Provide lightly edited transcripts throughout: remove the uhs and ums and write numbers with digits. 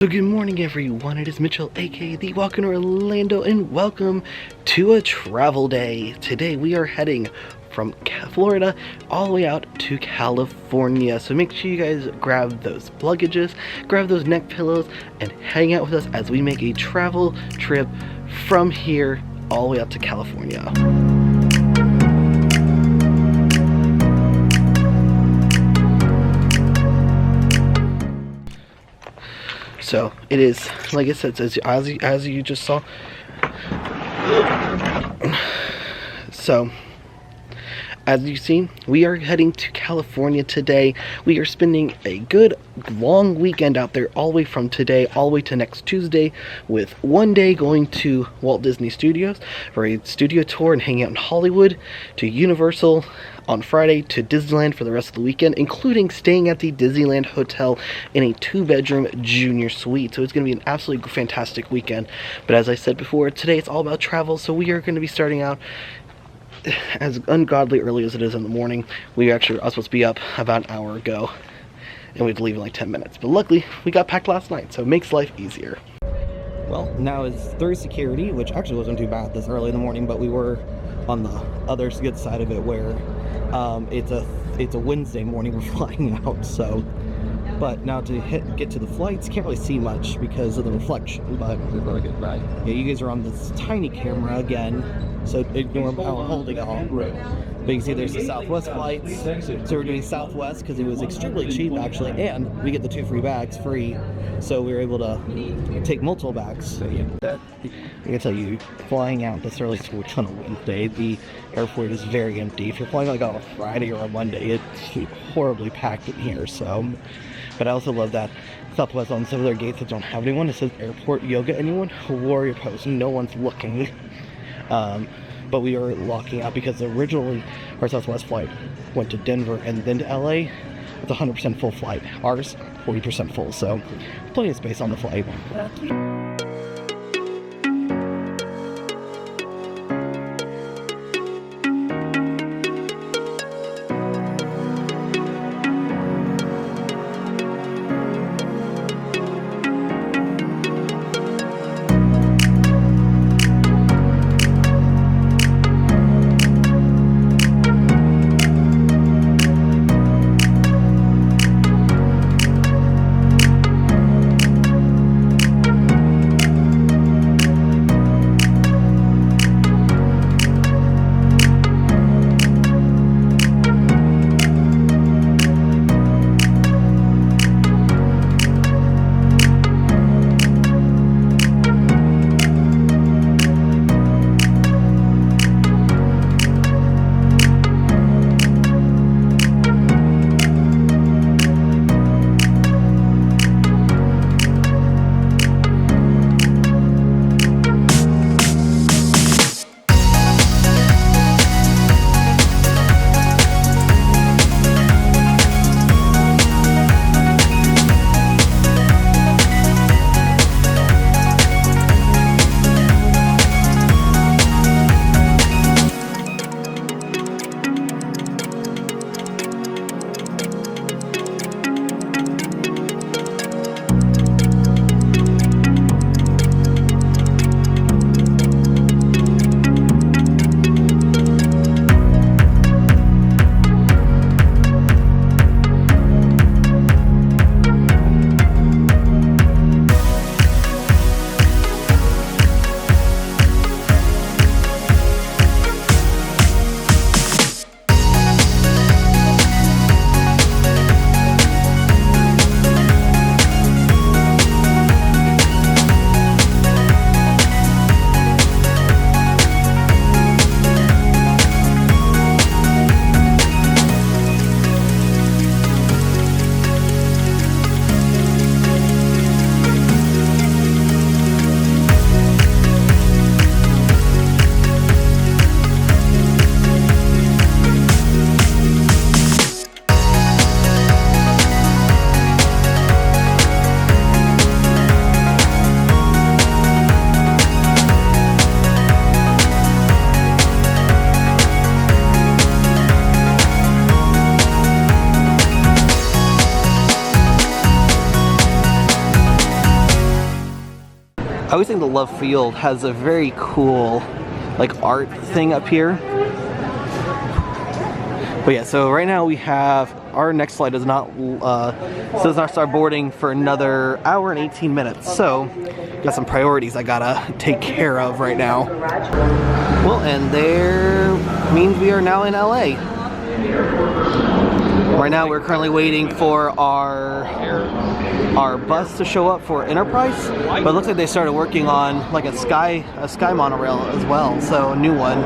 So good morning everyone, it is Mitchell aka the Walk in Orlando and welcome to a travel day. Today we are heading from Florida all the way out to California. So make sure you guys grab those luggages, grab those neck pillows, and hang out with us as we make a travel trip from here all the way out to California. So it is, like I said, as you just saw. So as you see, we are heading to California today. We are spending a good long weekend out there, all the way from today all the way to next Tuesday, with one day going to Walt Disney Studios for a studio tour and hanging out in Hollywood, to Universal on Friday, to Disneyland for the rest of the weekend, including staying at the Disneyland Hotel in a 2-bedroom junior suite. So it's going to be an absolutely fantastic weekend. But as I said before, today it's all about travel, so we are going to be starting out as ungodly early as it is in the morning. We actually are supposed to be up about an hour ago, and we had to leave in like 10 minutes. But luckily, we got packed last night, so it makes life easier. Well, now is through security, which actually wasn't too bad this early in the morning, but we were on the other good side of it where it's a Wednesday morning we're flying out, so. But now to get to the flights, can't really see much because of the reflection, but yeah, you guys are on this tiny camera again, so ignore how I'm holding it all. But you can see there's the Southwest flights, so we're doing Southwest because it was extremely cheap actually, and we get the 2 free bags free, so we were able to take multiple bags. I can tell you, flying out this early on a Wednesday, the airport is very empty. If you're flying like on a Friday or a Monday, it's horribly packed in here, so. But I also love that Southwest on some of their gates that don't have anyone. It says airport yoga, anyone? Warrior pose, no one's looking. But we are locking out because originally our Southwest flight went to Denver and then to LA. It's 100% full flight. Ours, 40% full, so plenty of space on the flight. I always think the Love Field has a very cool like art thing up here. But yeah, so right now we have our next flight does not start boarding for another hour and 18 minutes. So got some priorities I gotta take care of right now. Well, and there means we are now in LA. Right now we're currently waiting for our bus to show up for Enterprise, but it looks like they started working on like a sky monorail as well, so a new one.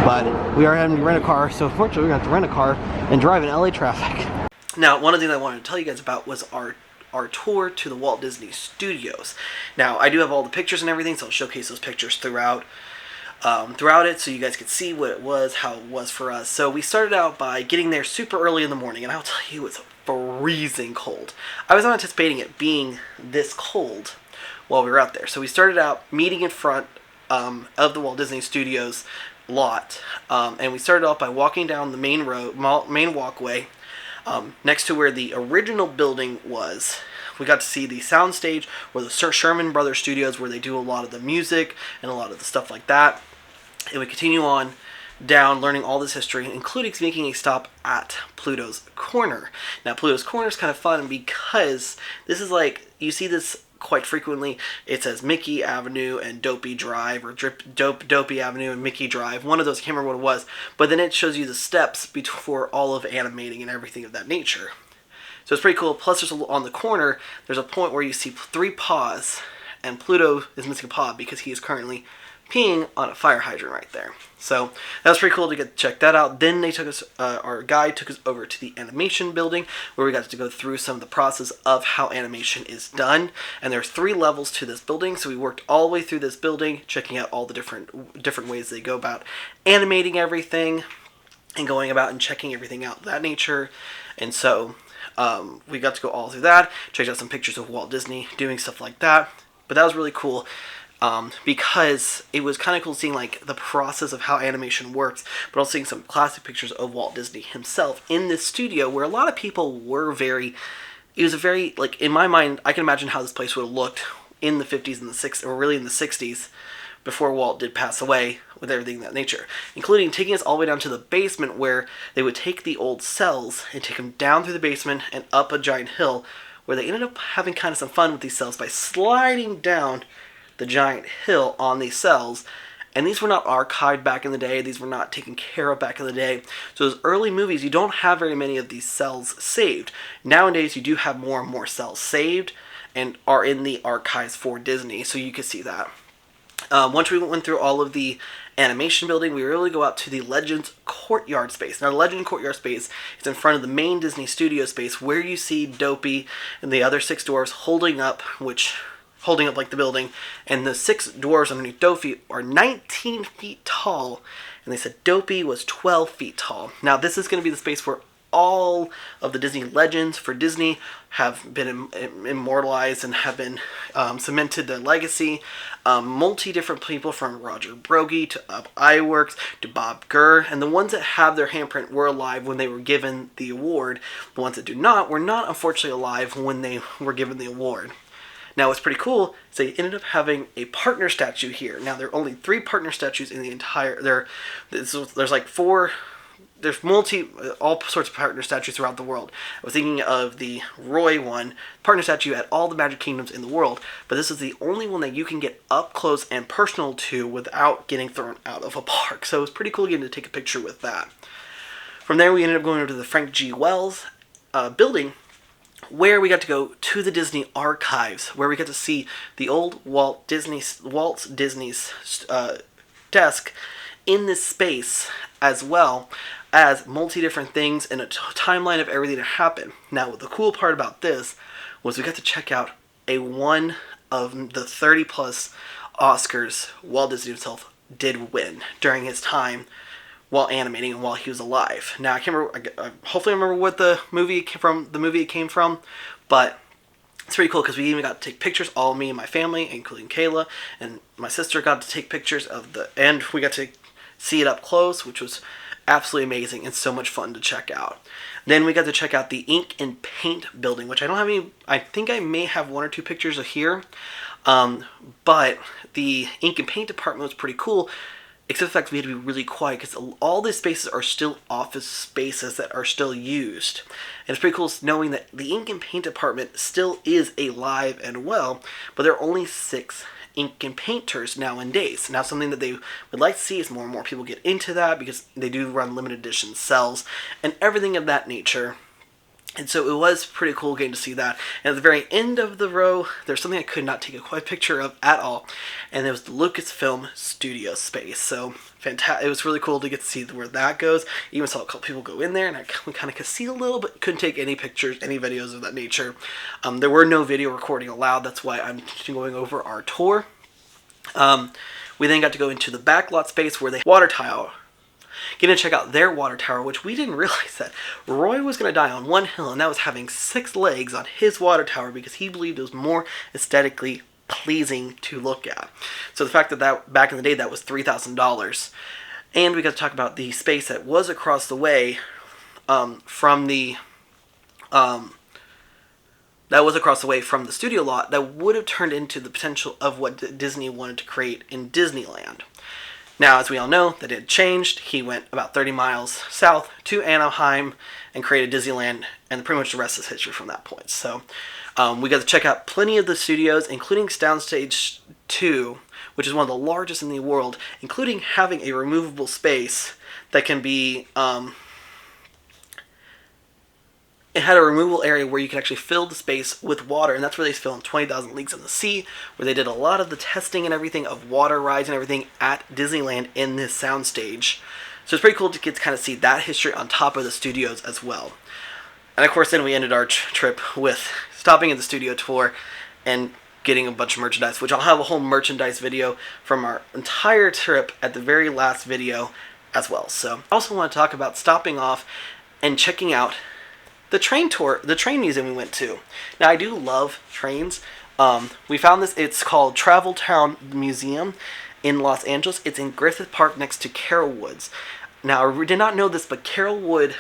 But we are having to rent a car, so unfortunately we're going to have to rent a car and drive in LA traffic. Now, one of the things I wanted to tell you guys about was our tour to the Walt Disney Studios. Now, I do have all the pictures and everything, so I'll showcase those pictures throughout it so you guys could see what it was, how it was for us. So we started out by getting there super early in the morning, and I'll tell you, it's freezing cold. I was not anticipating it being this cold while we were out there. So we started out meeting in front of the Walt Disney Studios lot, and we started off by walking down the main walkway next to where the original building was. We got to see the soundstage or the Sherman Brothers Studios, where they do a lot of the music and a lot of the stuff like that. And we continue on down, learning all this history, including making a stop at Pluto's Corner. Now, Pluto's Corner is kind of fun because this is like, you see this quite frequently. It says Mickey Avenue and Dopey Drive, or Dopey Avenue and Mickey Drive. One of those, I can't remember what it was. But then it shows you the steps before all of animating and everything of that nature. So it's pretty cool. Plus, there's on the corner, there's a point where you see 3 paws, and Pluto is missing a paw because he is currently peeing on a fire hydrant right there. So that was pretty cool to get to check that out. Then they took us, our guide took us over to the animation building, where we got to go through some of the process of how animation is done. And there's 3 levels to this building, so we worked all the way through this building, checking out all the different ways they go about animating everything, and going about and checking everything out of that nature. And so we got to go all through that, checked out some pictures of Walt Disney doing stuff like that. But that was really cool. Because it was kind of cool seeing like the process of how animation works, but also seeing some classic pictures of Walt Disney himself in this studio, where a lot of people were it was a very, like, in my mind, I can imagine how this place would have looked in the 50s and the 60s, or really in the 60s, before Walt did pass away, with everything of that nature, including taking us all the way down to the basement, where they would take the old cells and take them down through the basement and up a giant hill, where they ended up having kind of some fun with these cells by sliding down the giant hill on these cells. And these were not archived back in the day. These were not taken care of back in the day. So those early movies, you don't have very many of these cells saved. Nowadays, you do have more and more cells saved and are in the archives for Disney, so you can see that. Once we went through all of the animation building, we were able to go out to the Legends Courtyard space. Now, the Legend Courtyard space is in front of the main Disney Studio space, where you see Dopey and the other 6 dwarves holding up like the building, and the 6 dwarves underneath Dopey are 19 feet tall, and they said Dopey was 12 feet tall. Now, this is going to be the space where all of the Disney legends for Disney have been immortalized and have been cemented their legacy. Different people, from Roger Broggie to Iwerks to Bob Gurr, and the ones that have their handprint were alive when they were given the award. The ones that do not were not, unfortunately, alive when they were given the award. Now, what's pretty cool is they ended up having a partner statue here. Now, there are only 3 partner statues in the entire... There's like 4... There's all sorts of partner statues throughout the world. I was thinking of the Roy one, partner statue at all the Magic Kingdoms in the world, but this is the only one that you can get up close and personal to without getting thrown out of a park. So it was pretty cool getting to take a picture with that. From there, we ended up going over to the Frank G. Wells building, where we got to go to the Disney archives, where we got to see the old Walt Disney's desk in this space, as well as different things and a timeline of everything that happened. Now, the cool part about this was we got to check out one of the 30 plus Oscars Walt Disney himself did win during his time while animating and while he was alive. Now, I can't remember. Hopefully, I remember what the movie it came from, but it's pretty cool because we even got to take pictures. All me and my family, including Kayla and my sister, got to take pictures and we got to see it up close, which was absolutely amazing and so much fun to check out. Then we got to check out the ink and paint building, which I don't have any. I think I may have 1 or 2 pictures of here. But the ink and paint department was pretty cool, except the fact we had to be really quiet because all these spaces are still office spaces that are still used. And it's pretty cool knowing that the ink and paint department still is alive and well, but there are only 6 ink and painters nowadays. Now, something that they would like to see is more and more people get into that because they do run limited edition sales and everything of that nature. And so it was pretty cool getting to see that. And at the very end of the row, there's something I could not take a quick picture of at all. And it was the Lucasfilm studio space. So fantastic. It was really cool to get to see where that goes. Even saw a couple people go in there, and we kind of could see a little, but couldn't take any pictures, any videos of that nature. There were no video recording allowed. That's why I'm going over our tour. We then got to go into the backlot space where the water tower. Getting to check out their water tower, which we didn't realize that Roy was going to die on one hill, and that was having 6 legs on his water tower because he believed it was more aesthetically pleasing to look at. So the fact that back in the day that was $3,000, and we got to talk about the space that was across the way from the studio lot that would have turned into the potential of what Disney wanted to create in Disneyland. Now, as we all know, that had changed. He went about 30 miles south to Anaheim and created Disneyland, and pretty much the rest is history from that point. So we got to check out plenty of the studios, including Soundstage 2, which is one of the largest in the world, including having a removable space that can be... it had a removable area where you can actually fill the space with water, and that's where they filmed 20,000 Leagues in the Sea, where they did a lot of the testing and everything of water rides and everything at Disneyland in this soundstage. So it's pretty cool to get to kind of see that history on top of the studios as well. And of course, then we ended our trip with stopping at the studio tour and getting a bunch of merchandise, which I'll have a whole merchandise video from our entire trip at the very last video as well. So I also want to talk about stopping off and checking out the train tour, the train museum we went to. Now, I do love trains. We found this, it's called Travel Town Museum in Los Angeles. It's in Griffith Park next to Carrollwoods. Now, I did not know this, but Carrollwood,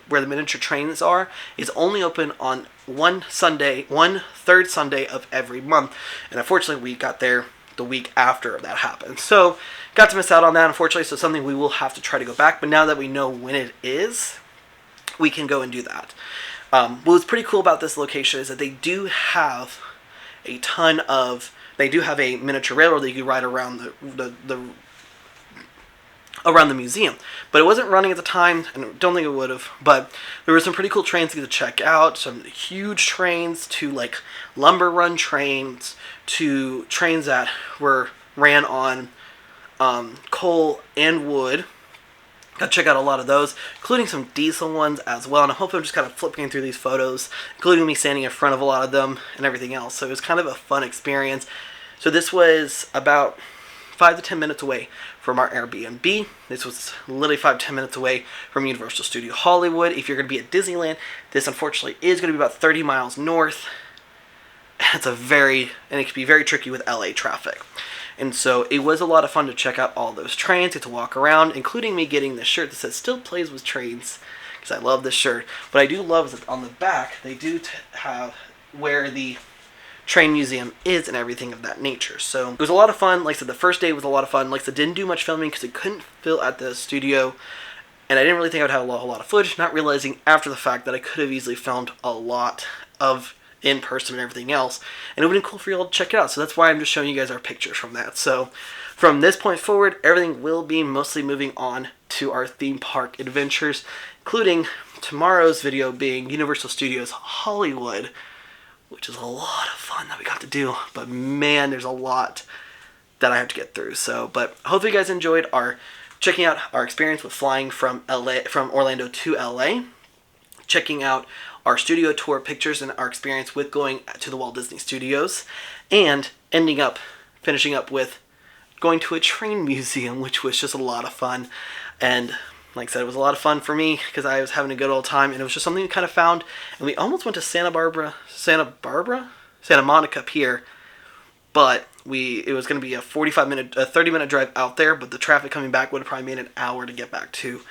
where the miniature trains are, is only open on one third Sunday of every month. And unfortunately, we got there the week after that happened. So, got to miss out on that, unfortunately, so something we will have to try to go back. But now that we know when it is, we can go and do that. What's pretty cool about this location is that they do have a miniature railroad that you can ride around around the museum. But it wasn't running at the time, and I don't think it would have, but there were some pretty cool trains to get to check out, some huge trains to like lumber run trains, to trains that ran on coal and wood. Got to check out a lot of those, including some diesel ones as well. And I hope I'm just kind of flipping through these photos, including me standing in front of a lot of them and everything else. So it was kind of a fun experience. So this was about 5 to 10 minutes away from our Airbnb. This was literally 5 to 10 minutes away from Universal Studios Hollywood. If you're going to be at Disneyland, this unfortunately is going to be about 30 miles north. And it can be very tricky with LA traffic. And so it was a lot of fun to check out all those trains, get to walk around, including me getting this shirt that says "Still Plays with Trains," because I love this shirt. What I do love is that on the back, they do have where the train museum is and everything of that nature. So it was a lot of fun. Like I said, the first day was a lot of fun. Like I said, didn't do much filming because it couldn't fill at the studio. And I didn't really think I would have a lot of footage, not realizing after the fact that I could have easily filmed a lot of in person and everything else, and it would have been cool for you all to check it out. So that's why I'm just showing you guys our pictures from that. So from this point forward, everything will be mostly moving on to our theme park adventures, including tomorrow's video being Universal Studios Hollywood, which is a lot of fun that we got to do. But man, there's a lot that I have to get through. So, but hopefully you guys enjoyed checking out our experience with flying from Orlando to LA, checking out our studio tour pictures and our experience with going to the Walt Disney Studios, and finishing up with going to a train museum, which was just a lot of fun. And like I said, it was a lot of fun for me because I was having a good old time, and it was just something we kind of found. And we almost went to Santa Monica Pier, but It was going to be a 30-minute drive out there, but the traffic coming back would have probably made an hour to get back to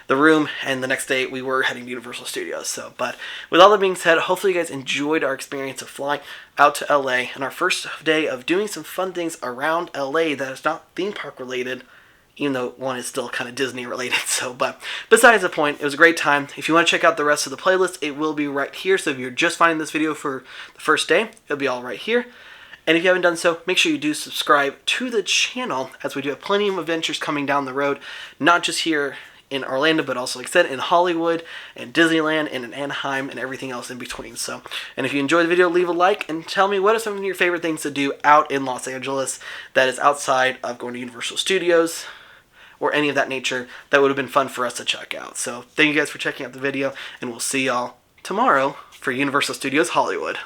the room, and the next day we were heading to Universal Studios. So, but with all that being said, hopefully you guys enjoyed our experience of flying out to LA and our first day of doing some fun things around LA that is not theme park related, even though one is still kind of Disney related. So, but besides the point, it was a great time. If you want to check out the rest of the playlist, it will be right here. So if you're just finding this video for the first day, it'll be all right here. And if you haven't done so, make sure you do subscribe to the channel, as we do have plenty of adventures coming down the road, not just here in Orlando, but also, like I said, in Hollywood and Disneyland and in Anaheim and everything else in between. So, and if you enjoyed the video, leave a like and tell me what are some of your favorite things to do out in Los Angeles that is outside of going to Universal Studios or any of that nature that would have been fun for us to check out. So thank you guys for checking out the video, and we'll see y'all tomorrow for Universal Studios Hollywood.